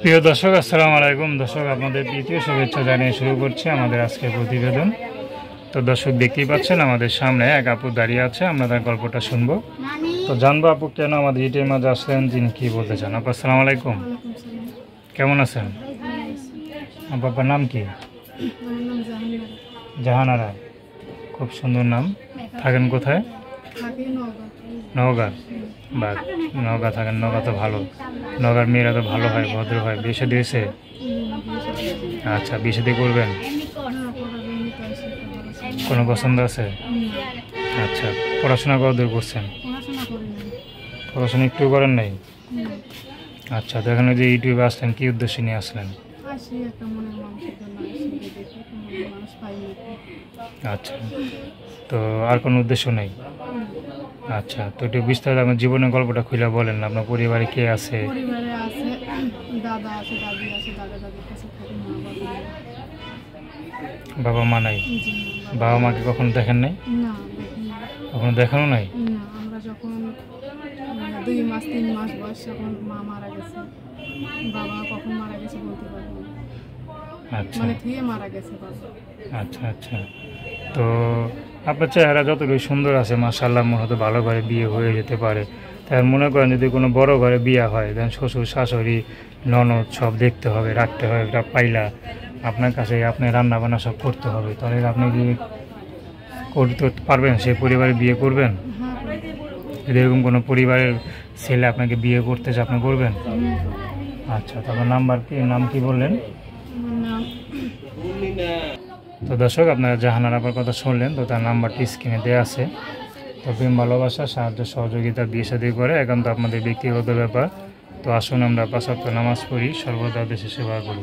প্রিয় দর্শক, আসসালামু আলাইকুম। দর্শক, আপনাদের দ্বিতীয় শুভেচ্ছা জানিয়ে শুরু করছি আমাদের আজকের প্রতিবেদন। তো দর্শক, দেখতেই পাচ্ছেন আমাদের সামনে এক আপু দাঁড়িয়ে আছে। আমরা তার গল্পটা শুনবো। তো জানবো আপু কেন আমাদের ইটের মাঝে আসলেন, যিনি কী বলতে চান। আপু আসসালামু আলাইকুম, কেমন আছেন? আপনার নাম কি? জাহানারা, খুব সুন্দর নাম। থাকেন কোথায়? নওগাঁ। বা নওগাঁ থাকেন, নওগাঁ তো ভালো। নওগাঁর মেয়েরা তো ভালো হয়, ভদ্র হয়। বিয়ে শাদী হয়েছে? আচ্ছা, বিয়ে শাদী করবেন? কোনো পছন্দ আছে? আচ্ছা, পড়াশোনা কতদূর করছেন? পড়াশোনা একটু করেন নাই? আচ্ছা, তো এখানে যে ইউটিউবে আসলেন, কী উদ্দেশ্যে নিয়ে আসলেন? আচ্ছা, তো আর কোনো উদ্দেশ্য নেই? আচ্ছা, তো একটু বিস্তারিত আপনার জীবনের গল্পটা খুলে বলেন। আপনার পরিবারে কে আছে? বাবা মা নাই? বাবা মাকে কখনো দেখেন নাই? কখনো দেখানো নাই? আমরা যখন 2 মাস 3 মাস বয়স তখন মা মারা গেছে। বাবা কখন মারা গেছে বলতে পারবো না। আচ্ছা, মানে ধুয়ে মারা গেছে বাবা। আচ্ছা আচ্ছা। তো আপনার চেহারা যতটুকু সুন্দর আছে, মাশাআল্লাহ, মনে হয়তো ভালো ঘরে বিয়ে হয়ে যেতে পারে। তাই মনে করেন যদি কোনো বড় ঘরে বিয়ে হয়, দেন শ্বশুর শাশুড়ি ননদ সব দেখতে হবে, রাখতে হবে, একটা পাইলা আপনার কাছে আপনি রান্না বান্না সব করতে হবে। তাহলে আপনি কি করতে পারবেন? সেই পরিবারে বিয়ে করবেন? যদি এরকম কোনো পরিবারের ছেলে আপনাকে বিয়ে করতে চায়, আপনি করবেন? আচ্ছা, তারপর নাম কি বললেন? তো দর্শক, আপনারা জাহানার আপার কথা শুনলেন। তো তার নাম্বারটি স্ক্রিনে দেওয়া আছে। তো প্রেম ভালোবাসা, সাহায্য সহযোগিতা, বিয়ে শাদী করে একান্ত আপনাদের ব্যক্তিগত ব্যাপার। তো আসুন আমরা 5 ওয়াক্ত নামাজ পড়ি, সর্বদা দেশে সেবা করি।